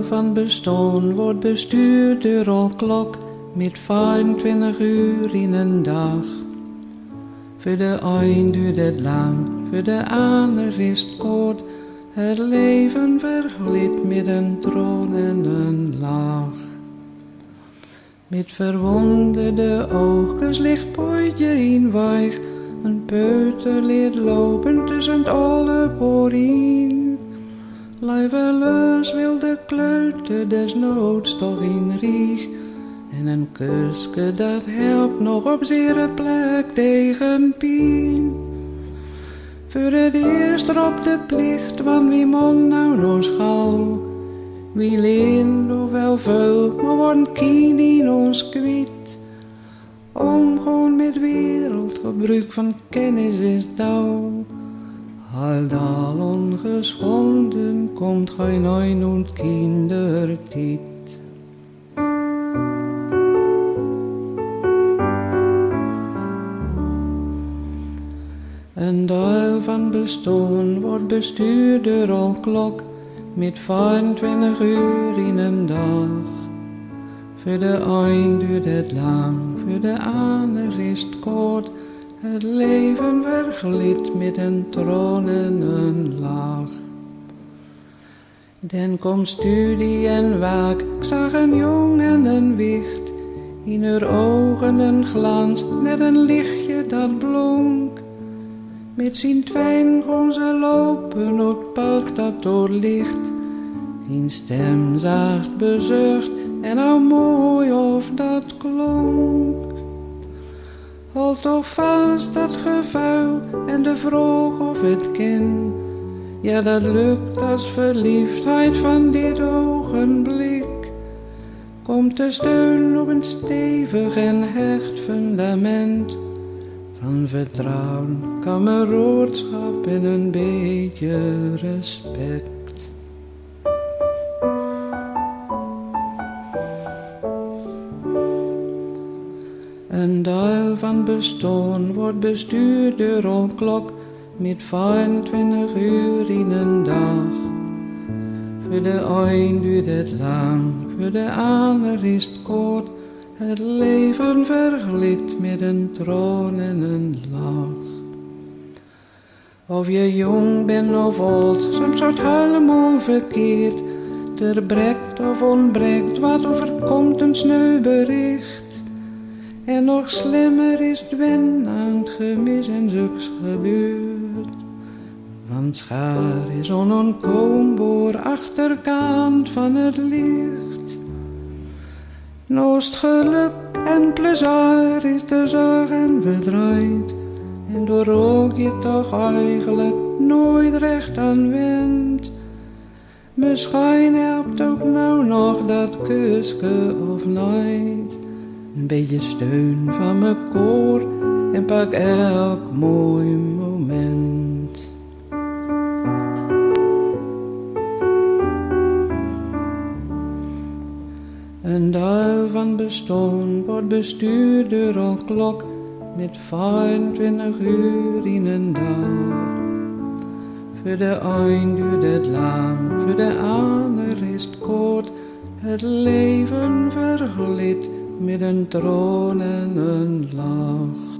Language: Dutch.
deel van bestaan wordt bestuurd door een klok met 25 uur in een dag. Voor de een duurt het lang, voor de ander is het kort. Het leven verglidt met een troon en een lach. Met verwonderde oogjes ligt Pootje in weig. Een peuter leert lopen tussen alle porien. Lijveloos wil de kleuter desnoods toch in riech. En een kusje dat helpt nog op zere plek tegen pijn. Voor het eerst op de plicht, want wie man nou nog schouw. Wie leent nog wel veel, maar worden kien in ons kwijt. Omgaan met wereldgebruik van kennis is dauw. Al ongeschonden komt geen een und kindertijd. Een deel van bestaan wordt bestuurd door een klok met 25 uur in een dag. Voor de een duurt het lang, voor de ander is het kort. Het leven verglidt met een troon en een lach. Dan komt studie en waak, ik zag een jong en een wicht. In haar ogen een glans, net een lichtje dat blonk. Met zijn twijn gaan ze lopen op het pad dat doorlicht. Zijn stem zacht bezucht en nou mooi of dat klonk. Houd toch vast dat gevuil en de vraag of het ken. Ja, dat lukt als verliefdheid van dit ogenblik. Komt te steun op een stevig en hecht fundament. Van vertrouwen, kameraadschap en een beetje respect. Een deel van bestaan wordt bestuurd door een klok met 25 uur in een dag. Voor de een duurt het lang, voor de ander is het kort. Het leven verglidt met een troon en een lach. Of je jong bent of oud, soms wordt helemaal verkeerd. Er brekt of ontbreekt wat overkomt een sneu bericht. En nog slimmer is het wen aan het gemis en zulks gebeurt. Want schaar is onontkoombaar achterkant van het licht. Noost geluk en plezier is de zorg en verdriet. En door ook je toch eigenlijk nooit recht aan wint. Misschien helpt ook nou nog dat kusje of nooit. Een beetje steun van mijn koor en pak elk mooi moment. Een deel van bestaan wordt bestuurd door een klok met 25 uur in een dag. Voor de een duurt het lang, voor de ander is het kort. Het leven verglidt met een troon en een lach.